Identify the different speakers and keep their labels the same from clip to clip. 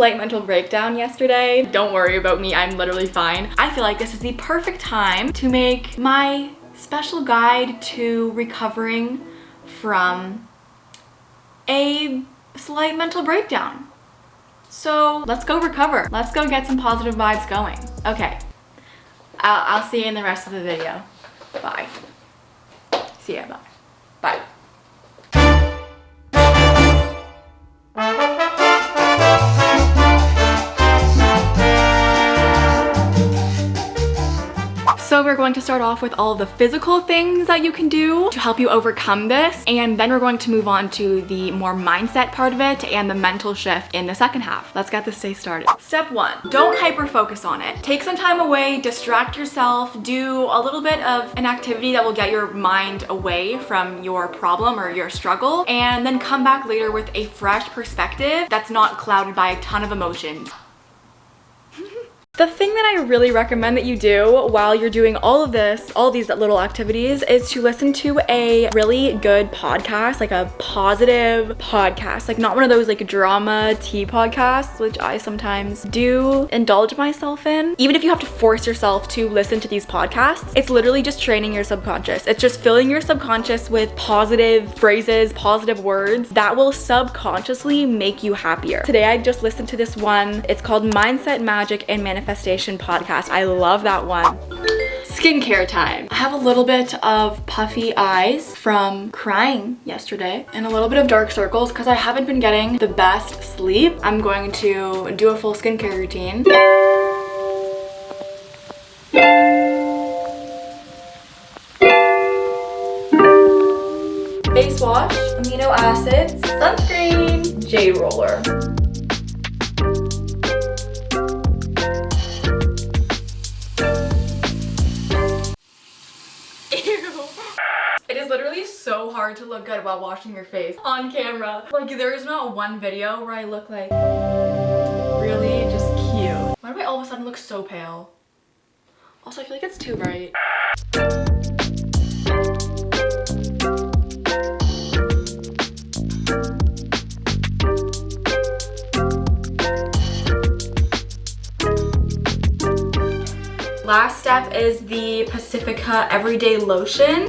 Speaker 1: slight mental breakdown yesterday. Don't worry about me, I'm literally fine. I feel like this is the perfect time to make my special guide to recovering from a slight mental breakdown. So let's go recover. Let's go get some positive vibes going. Okay, I'll see you in the rest of the video. Bye. See ya, bye. Bye. So we're going to start off with all the physical things that you can do to help you overcome this, and then we're going to move on to the more mindset part of it and the mental shift in the second half. Let's get this day started. Step 1, don't hyper focus on it. Take some time away, distract yourself, do a little bit of an activity that will get your mind away from your problem or your struggle, and then come back later with a fresh perspective that's not clouded by a ton of emotions. The thing that I really recommend that you do while you're doing all these little activities, is to listen to a really good podcast, like a positive podcast, like not one of those like drama tea podcasts, which I sometimes do indulge myself in. Even if you have to force yourself to listen to these podcasts, it's literally just training your subconscious. It's just filling your subconscious with positive phrases, positive words that will subconsciously make you happier. Today I just listened to this one. It's called Mindset, Magic, and Manifestation podcast. I love that one. Skincare time. I have a little bit of puffy eyes from crying yesterday and a little bit of dark circles because I haven't been getting the best sleep. I'm going to do a full skincare routine. Face wash, amino acids, sunscreen, J-roller. It is literally so hard to look good while washing your face on camera. Like, there is not one video where I look like really just cute. Why do I all of a sudden look so pale? Also, I feel like it's too bright. Last step is the Pacifica Everyday Lotion.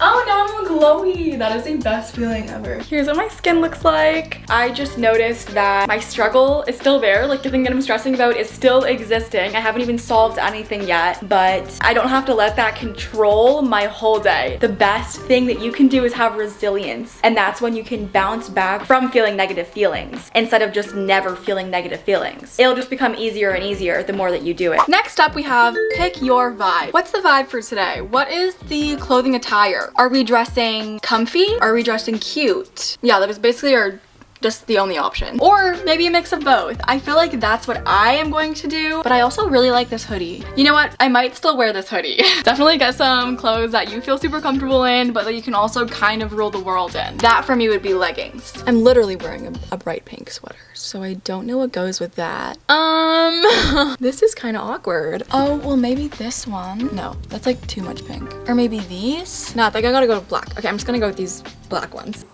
Speaker 1: Oh, now I'm all glowy. That is the best feeling ever. Here's what my skin looks like. I just noticed that my struggle is still there. Like, the thing that I'm stressing about is still existing. I haven't even solved anything yet, but I don't have to let that control my whole day. The best thing that you can do is have resilience, and that's when you can bounce back from feeling negative feelings instead of just never feeling negative feelings. It'll just become easier and easier the more that you do it. Next up, we have pick your vibe. What's the vibe for today? What is the clothing attire? Are we dressing comfy? Are we dressing cute? Yeah, that was basically just the only option. Or maybe a mix of both. I feel like that's what I am going to do, but I also really like this hoodie. You know what? I might still wear this hoodie. Definitely get some clothes that you feel super comfortable in, but that you can also kind of rule the world in. That for me would be leggings. I'm literally wearing a bright pink sweater, so I don't know what goes with that. This is kind of awkward. Oh, well, maybe this one. No, that's like too much pink. Or maybe these? No, I think I gotta go to black. Okay, I'm just gonna go with these black ones.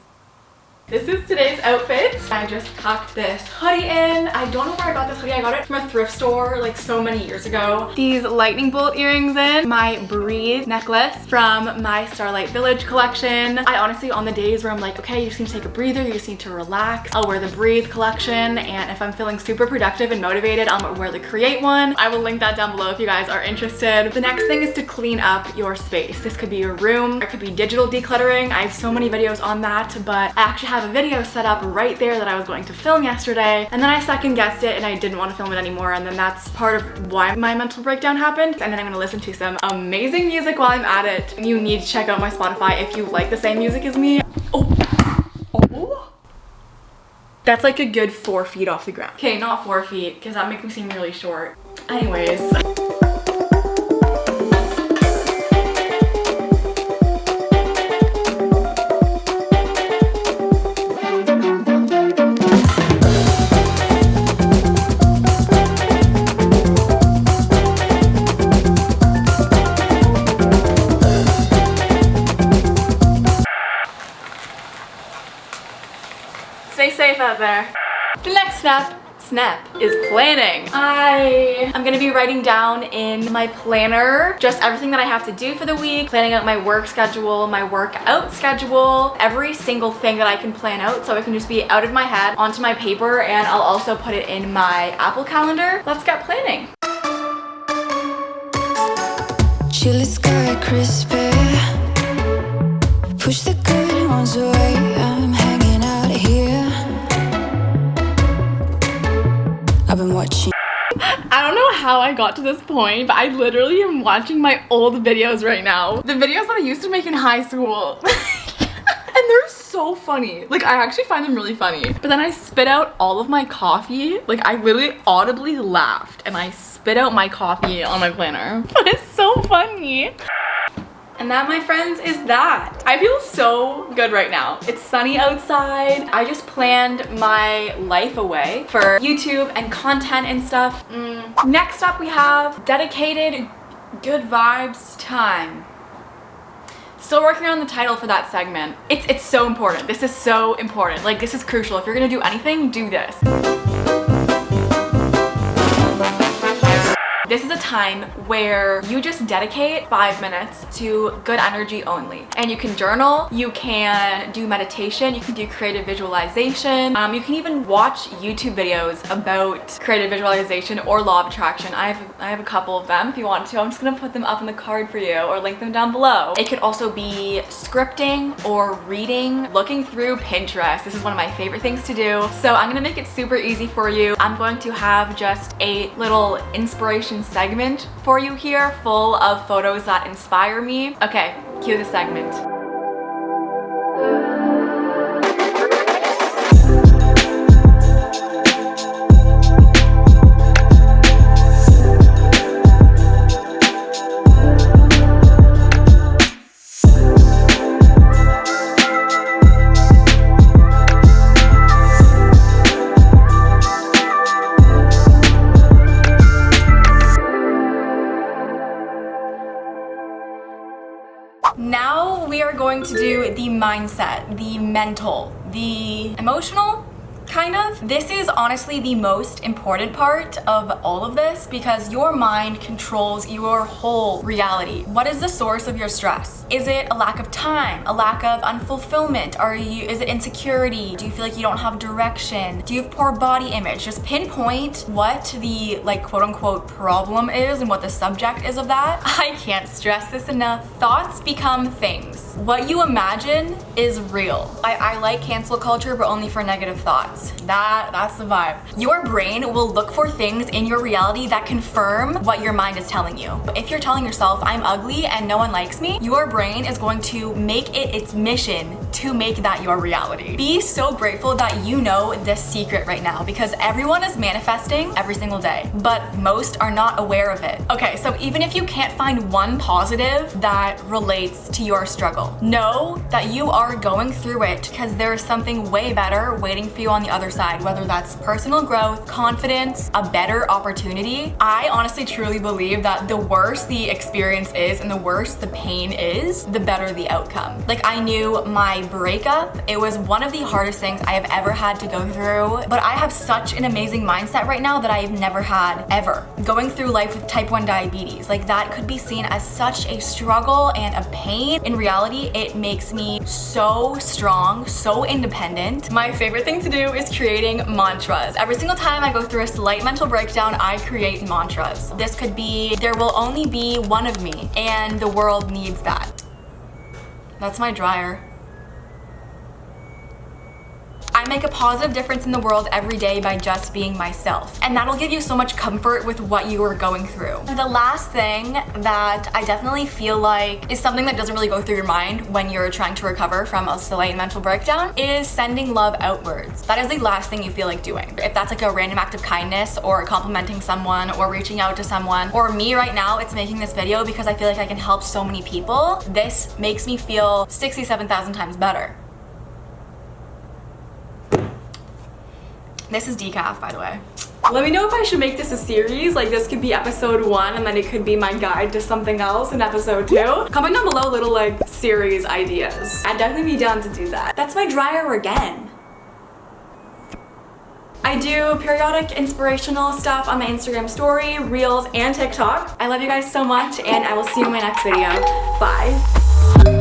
Speaker 1: This is today's outfit. I just tucked this hoodie in. I don't know where I got this hoodie. I got it from a thrift store like so many years ago. These lightning bolt earrings in. My Breathe necklace from my Starlight Village collection. I honestly, on the days where I'm like, okay, you just need to take a breather, you just need to relax, I'll wear the Breathe collection. And if I'm feeling super productive and motivated, I'll wear the Create one. I will link that down below if you guys are interested. The next thing is to clean up your space. This could be your room, it could be digital decluttering. I have so many videos on that, but I actually have a video set up right there that I was going to film yesterday, and then I second guessed it and I didn't want to film it anymore, and then that's part of why my mental breakdown happened. And then I'm gonna listen to some amazing music while I'm at it. You need to check out my Spotify if you like the same music as me. Oh. That's like a good 4 feet off the ground. Okay, not 4 feet, because that makes me seem really short. Anyways. Stay safe out there. The next snap is planning. I am gonna be writing down in my planner just everything that I have to do for the week, planning out my work schedule, my workout schedule, every single thing that I can plan out so it can just be out of my head onto my paper, and I'll also put it in my Apple Calendar. Let's get planning.
Speaker 2: Chilly sky crispy, push the good ones away. I'm hanging out here. I've been watching.
Speaker 1: I don't know how I got to this point, but I literally am watching my old videos right now. The videos that I used to make in high school. And they're so funny. Like, I actually find them really funny. But then I spit out all of my coffee. Like, I literally audibly laughed and I spit out my coffee on my planner. But it's so funny. And that, my friends, is that. I feel so good right now. It's sunny outside. I just planned my life away for YouTube and content and stuff. Next up, we have dedicated good vibes time. Still working on the title for that segment. It's so important. This is so important. Like, this is crucial. If you're gonna do anything, do this. This is a time where you just dedicate 5 minutes to good energy only. And you can journal, you can do meditation, you can do creative visualization, you can even watch YouTube videos about creative visualization or law of attraction. I have a couple of them if you want to. I'm just gonna put them up in the card for you or link them down below. It could also be scripting or reading, looking through Pinterest. This is one of my favorite things to do. So I'm gonna make it super easy for you. I'm going to have just a little inspiration segment for you here, full of photos that inspire me. Okay, cue the segment. Now we are going to do the mindset, the mental, the emotional, kind of. This is honestly the most important part of all of this because your mind controls your whole reality. What is the source of your stress? Is it a lack of time? A lack of unfulfillment? Is it insecurity? Do you feel like you don't have direction? Do you have poor body image? Just pinpoint what the, like, quote unquote problem is and what the subject is of that. I can't stress this enough. Thoughts become things. What you imagine is real. I like cancel culture, but only for negative thoughts. That's the vibe. Your brain will look for things in your reality that confirm what your mind is telling you. If you're telling yourself, I'm ugly and no one likes me, your brain is going to make it its mission to make that your reality. Be so grateful that you know this secret right now because everyone is manifesting every single day, but most are not aware of it. Okay, so even if you can't find one positive that relates to your struggle, know that you are going through it because there is something way better waiting for you on the other side, whether that's personal growth, confidence, a better opportunity. I honestly truly believe that the worse the experience is and the worse the pain is, the better the outcome. Like, I knew my breakup, it was one of the hardest things I have ever had to go through, but I have such an amazing mindset right now that I've never had ever. Going through life with type 1 diabetes, like, that could be seen as such a struggle and a pain. In reality, it makes me so strong, so independent. My favorite thing to do is creating mantras. Every single time I go through a slight mental breakdown, I create mantras. This could be, there will only be one of me, and the world needs that. That's my dryer. I make a positive difference in the world every day by just being myself. And that'll give you so much comfort with what you are going through. The last thing that I definitely feel like is something that doesn't really go through your mind when you're trying to recover from a slight mental breakdown is sending love outwards. That is the last thing you feel like doing. If that's like a random act of kindness or complimenting someone or reaching out to someone, or me right now, it's making this video because I feel like I can help so many people. This makes me feel 67,000 times better. This is decaf, by the way. Let me know if I should make this a series. Like, this could be episode 1 and then it could be my guide to something else in episode 2. Comment down below little, like, series ideas. I'd definitely be down to do that. That's my dryer again. I do periodic inspirational stuff on my Instagram story, Reels, and TikTok. I love you guys so much, and I will see you in my next video. Bye.